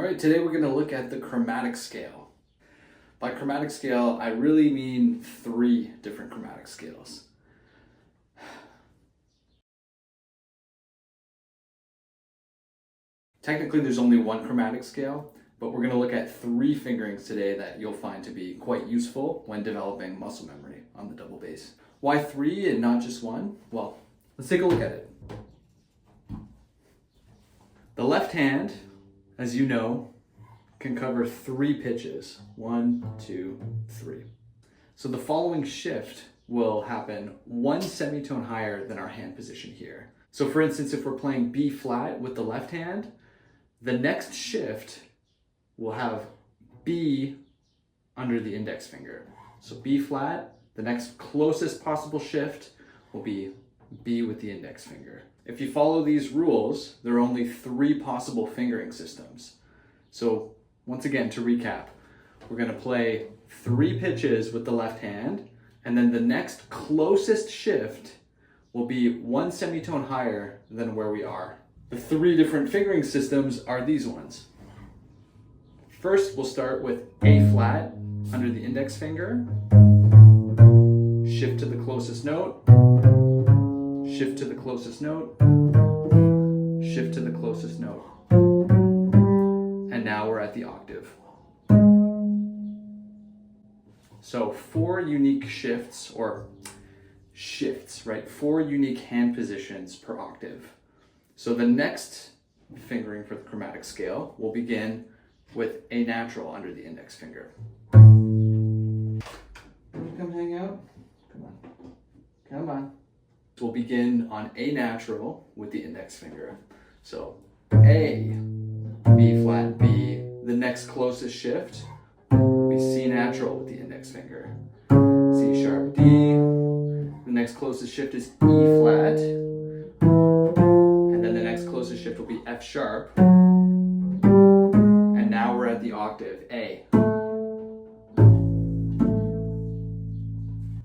right, today we're going to look at the chromatic scale. By chromatic scale, I really mean 3 different chromatic scales. Technically, there's only one chromatic scale, but we're going to look at 3 fingerings today that you'll find to be quite useful when developing muscle memory on the double bass. Why 3 and not just 1? Well, let's take a look at it. The left hand, as you know, can cover 3 pitches. 1, 2, 3. So the following shift will happen 1 semitone higher than our hand position here. So for instance, if we're playing B flat with the left hand, the next shift will have B under the index finger. So B flat, the next closest possible shift will be B with the index finger. If you follow these rules, there are only 3 possible fingering systems. So once again, to recap, we're going to play 3 pitches with the left hand, and then the next closest shift will be 1 semitone higher than where we are. The 3 different fingering systems are these ones. First, we'll start with A flat under the index finger, shift to the closest note, shift to the closest note, shift to the closest note. And now we're at the octave. So 4 unique shifts, right? 4 unique hand positions per octave. So the next fingering for the chromatic scale will begin with A natural under the index finger. Can you come hang out? Come on. Come on. We'll begin on A natural with the index finger. So A, B flat, B. The next closest shift will be C natural with the index finger. C sharp, D. The next closest shift is E flat. And then the next closest shift will be F sharp. And now we're at the octave, A.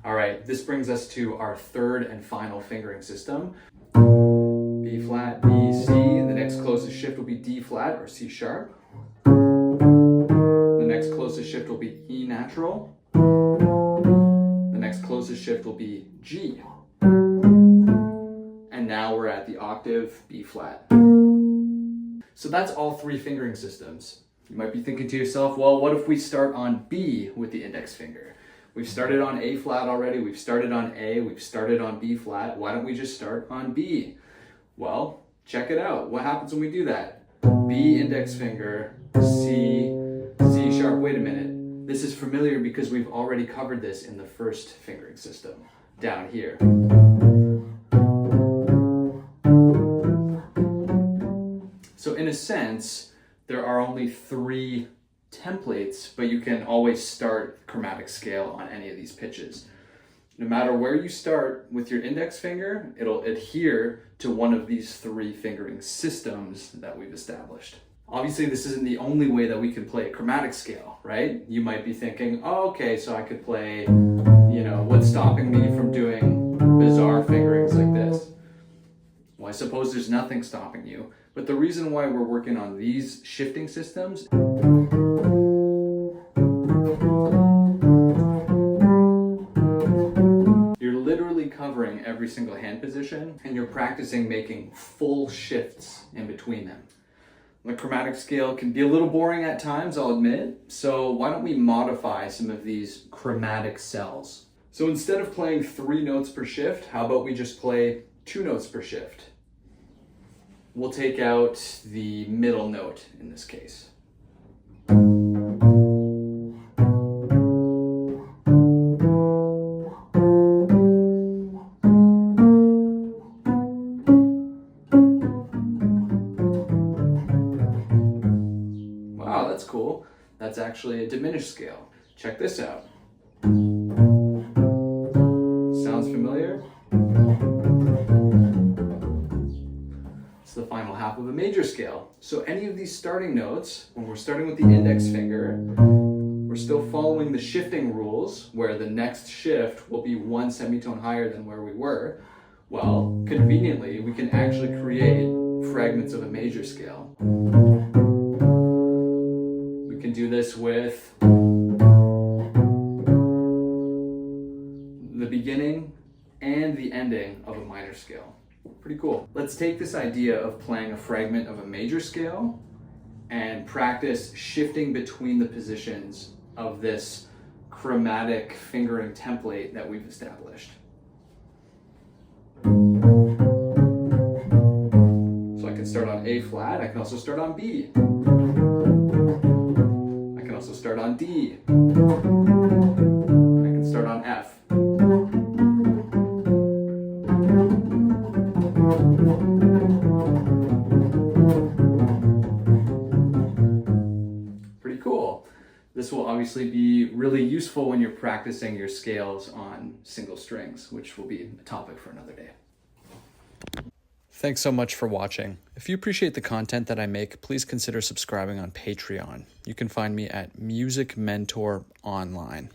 All right, this brings us to our 3rd and final fingering system. B flat, B, C. The next closest shift will be D flat or C sharp. The next closest shift will be E natural. The next closest shift will be G. And now we're at the octave, B flat. So that's all 3 fingering systems. You might be thinking to yourself, well, what if we start on B with the index finger? We've started on A flat already, we've started on A, we've started on B flat. Why don't we just start on B? Well, check it out. What happens when we do that? B index finger, C, C sharp. Wait a minute. This is familiar because we've already covered this in the first fingering system, down here. So in a sense, there are only 3 templates, but you can always start chromatic scale on any of these pitches. No matter where you start with your index finger, it'll adhere to one of these 3 fingering systems that we've established. Obviously, this isn't the only way that we can play a chromatic scale, right? You might be thinking, oh, okay, so I could play, what's stopping me from doing bizarre fingerings like this? Well, I suppose there's nothing stopping you. But the reason why we're working on these shifting systems covering every single hand position, and you're practicing making full shifts in between them. The chromatic scale can be a little boring at times, I'll admit, so why don't we modify some of these chromatic cells? So instead of playing 3 notes per shift, how about we just play 2 notes per shift? We'll take out the middle note in this case. That's cool. That's actually a diminished scale. Check this out. Sounds familiar? It's the final half of a major scale. So any of these starting notes, when we're starting with the index finger, we're still following the shifting rules, where the next shift will be 1 semitone higher than where we were. Well, conveniently, we can actually create fragments of a major scale. this with the beginning and the ending of a minor scale. Pretty cool. Let's take this idea of playing a fragment of a major scale and practice shifting between the positions of this chromatic fingering template that we've established. So I can start on A flat, I can also start on B. I can also start on D. I can start on F. Pretty cool. This will obviously be really useful when you're practicing your scales on single strings, which will be a topic for another day. Thanks so much for watching. If you appreciate the content that I make, please consider subscribing on Patreon. You can find me at Music Mentor Online.